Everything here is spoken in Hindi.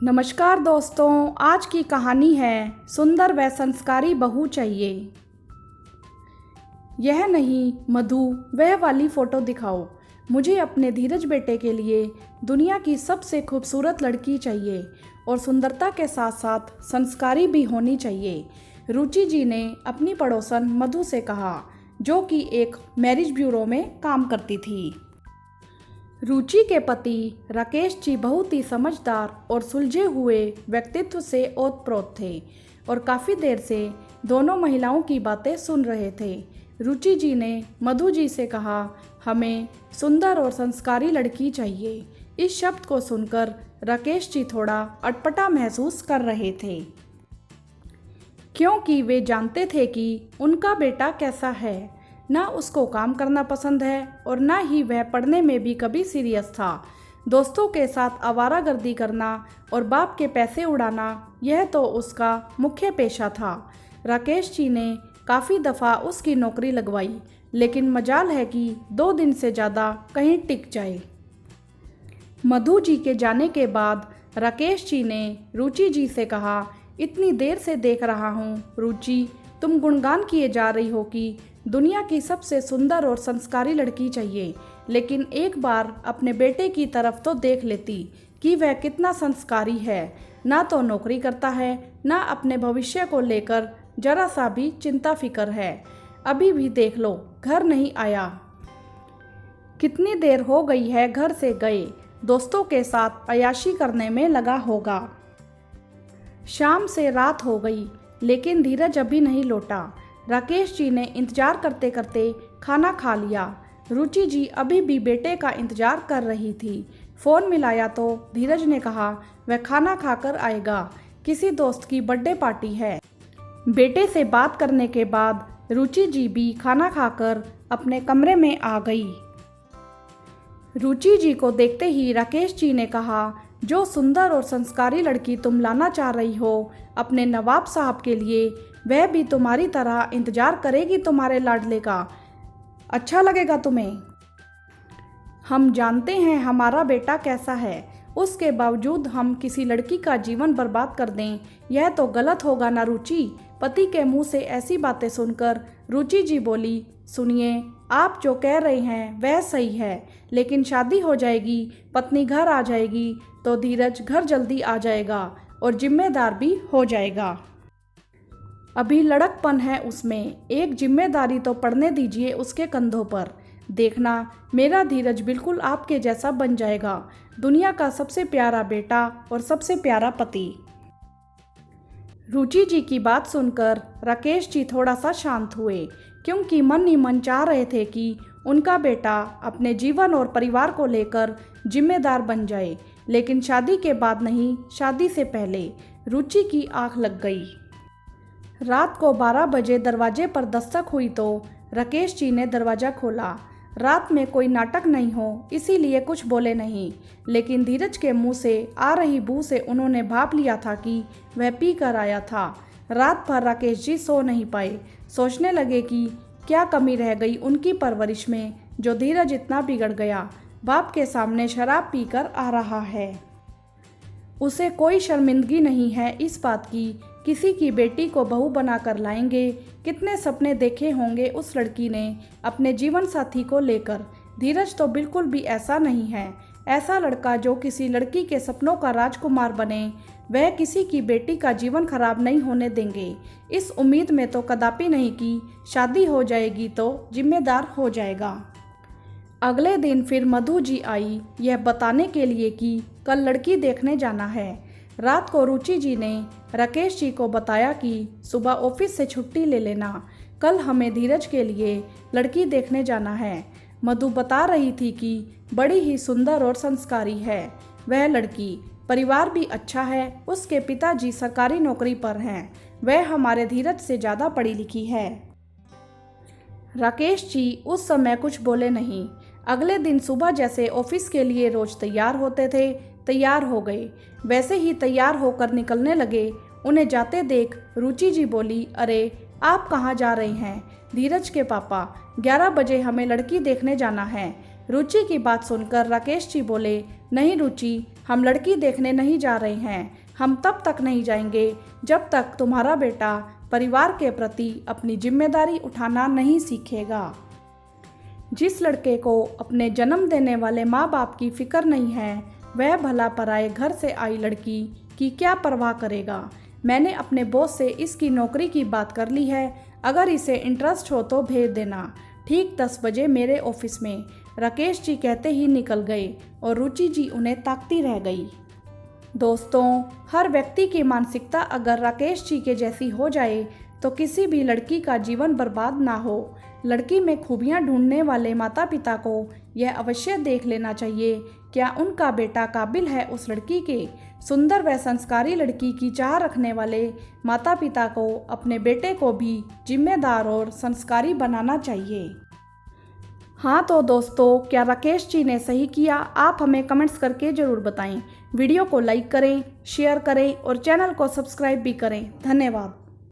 नमस्कार दोस्तों, आज की कहानी है सुंदर व संस्कारी बहू चाहिए। यह नहीं मधु, वह वाली फ़ोटो दिखाओ। मुझे अपने धीरज बेटे के लिए दुनिया की सबसे खूबसूरत लड़की चाहिए और सुंदरता के साथ साथ संस्कारी भी होनी चाहिए। रुचि जी ने अपनी पड़ोसन मधु से कहा, जो कि एक मैरिज ब्यूरो में काम करती थी। रुचि के पति राकेश जी बहुत ही समझदार और सुलझे हुए व्यक्तित्व से ओतप्रोत थे और काफ़ी देर से दोनों महिलाओं की बातें सुन रहे थे। रुचि जी ने मधु जी से कहा, हमें सुंदर और संस्कारी लड़की चाहिए। इस शब्द को सुनकर राकेश जी थोड़ा अटपटा महसूस कर रहे थे, क्योंकि वे जानते थे कि उनका बेटा कैसा है। ना उसको काम करना पसंद है और ना ही वह पढ़ने में भी कभी सीरियस था। दोस्तों के साथ आवारागर्दी करना और बाप के पैसे उड़ाना, यह तो उसका मुख्य पेशा था। राकेश जी ने काफ़ी दफ़ा उसकी नौकरी लगवाई, लेकिन मजाल है कि 2 दिन से ज़्यादा कहीं टिक जाए। मधु जी के जाने के बाद राकेश जी ने रुचि जी से कहा, इतनी देर से देख रहा हूँ रुचि, तुम गुणगान किए जा रही हो कि दुनिया की सबसे सुंदर और संस्कारी लड़की चाहिए, लेकिन एक बार अपने बेटे की तरफ तो देख लेती कि वह कितना संस्कारी है। ना तो नौकरी करता है, ना अपने भविष्य को लेकर जरा सा भी चिंता फिक्र है। अभी भी देख लो, घर नहीं आया। कितनी देर हो गई है घर से गए, दोस्तों के साथ अय्याशी करने में लगा होगा। शाम से रात हो गई, लेकिन धीरज अभी नहीं लौटा। राकेश जी ने इंतजार करते करते खाना खा लिया। रुचि जी अभी भी बेटे का इंतजार कर रही थी। फ़ोन मिलाया तो धीरज ने कहा, वह खाना खाकर आएगा, किसी दोस्त की बर्थडे पार्टी है। बेटे से बात करने के बाद रुचि जी भी खाना खाकर अपने कमरे में आ गई। रुचि जी को देखते ही राकेश जी ने कहा, जो सुंदर और संस्कारी लड़की तुम लाना चाह रही हो अपने नवाब साहब के लिए, वह भी तुम्हारी तरह इंतजार करेगी तुम्हारे लाडले का। अच्छा लगेगा तुम्हें। हम जानते हैं हमारा बेटा कैसा है, उसके बावजूद हम किसी लड़की का जीवन बर्बाद कर दें, यह तो गलत होगा ना रुचि। पति के मुंह से ऐसी बातें सुनकर रुचि जी बोली, सुनिए, आप जो कह रहे हैं वह सही है, लेकिन शादी हो जाएगी, पत्नी घर आ जाएगी तो धीरज घर जल्दी आ जाएगा और जिम्मेदार भी हो जाएगा। अभी लड़कपन है उसमें, एक जिम्मेदारी तो पड़ने दीजिए उसके कंधों पर। देखना, मेरा धीरज बिल्कुल आपके जैसा बन जाएगा, दुनिया का सबसे प्यारा बेटा और सबसे प्यारा पति। रुचि जी की बात सुनकर राकेश जी थोड़ा सा शांत हुए, क्योंकि मन ही मन चाह रहे थे कि उनका बेटा अपने जीवन और परिवार को लेकर जिम्मेदार बन जाए। लेकिन शादी के बाद नहीं, शादी से पहले रुचि की आंख लग गई। रात को 12 बजे दरवाजे पर दस्तक हुई तो राकेश जी ने दरवाज़ा खोला। रात में कोई नाटक नहीं हो, इसीलिए कुछ बोले नहीं, लेकिन धीरज के मुंह से आ रही बू से उन्होंने भाप लिया था कि वह पी कर आया था। रात भर राकेश जी सो नहीं पाए। सोचने लगे कि क्या कमी रह गई उनकी परवरिश में, जो धीरज इतना बिगड़ गया, बाप के सामने शराब पीकर आ रहा है। उसे कोई शर्मिंदगी नहीं है इस बात की, किसी की बेटी को बहू बनाकर लाएंगे। कितने सपने देखे होंगे उस लड़की ने अपने जीवन साथी को लेकर। धीरज तो बिल्कुल भी ऐसा नहीं है। ऐसा लड़का जो किसी लड़की के सपनों का राजकुमार बने, वह किसी की बेटी का जीवन खराब नहीं होने देंगे। इस उम्मीद में तो कदापि नहीं कि शादी हो जाएगी तो जिम्मेदार हो जाएगा। अगले दिन फिर मधु जी आई, यह बताने के लिए कि कल लड़की देखने जाना है। रात को रुचि जी ने राकेश जी को बताया कि सुबह ऑफिस से छुट्टी ले लेना, कल हमें धीरज के लिए लड़की देखने जाना है। मधु बता रही थी कि बड़ी ही सुंदर और संस्कारी है वह लड़की, परिवार भी अच्छा है, उसके पिताजी सरकारी नौकरी पर हैं, वह हमारे धीरज से ज़्यादा पढ़ी लिखी है। राकेश जी उस समय कुछ बोले नहीं। अगले दिन सुबह जैसे ऑफिस के लिए रोज तैयार होते थे, तैयार हो गए। वैसे ही तैयार होकर निकलने लगे। उन्हें जाते देख रुचि जी बोली, अरे आप कहाँ जा रहे हैं? धीरज के पापा, 11 बजे हमें लड़की देखने जाना है। रुचि की बात सुनकर राकेश जी बोले, नहीं रुचि, हम लड़की देखने नहीं जा रहे हैं। हम तब तक नहीं जाएंगे जब तक तुम्हारा बेटा परिवार के प्रति अपनी जिम्मेदारी उठाना नहीं सीखेगा। जिस लड़के को अपने जन्म देने वाले माँ बाप की फिक्र नहीं है, वह भला पराए घर से आई लड़की की क्या परवाह करेगा। मैंने अपने बॉस से इसकी नौकरी की बात कर ली है, अगर इसे इंटरेस्ट हो तो भेज देना। ठीक 10 बजे मेरे ऑफिस में। राकेश जी कहते ही निकल गए और रुचि जी उन्हें ताकती रह गई। दोस्तों, हर व्यक्ति की मानसिकता अगर राकेश जी के जैसी हो जाए तो किसी भी लड़की का जीवन बर्बाद ना हो। लड़की में खूबियां ढूंढने वाले माता पिता को यह अवश्य देख लेना चाहिए, क्या उनका बेटा काबिल है उस लड़की के। सुंदर व संस्कारी लड़की की चाह रखने वाले माता पिता को अपने बेटे को भी जिम्मेदार और संस्कारी बनाना चाहिए। हाँ तो दोस्तों, क्या राकेश जी ने सही किया? आप हमें कमेंट्स करके ज़रूर बताएं। वीडियो को लाइक करें, शेयर करें और चैनल को सब्सक्राइब भी करें। धन्यवाद।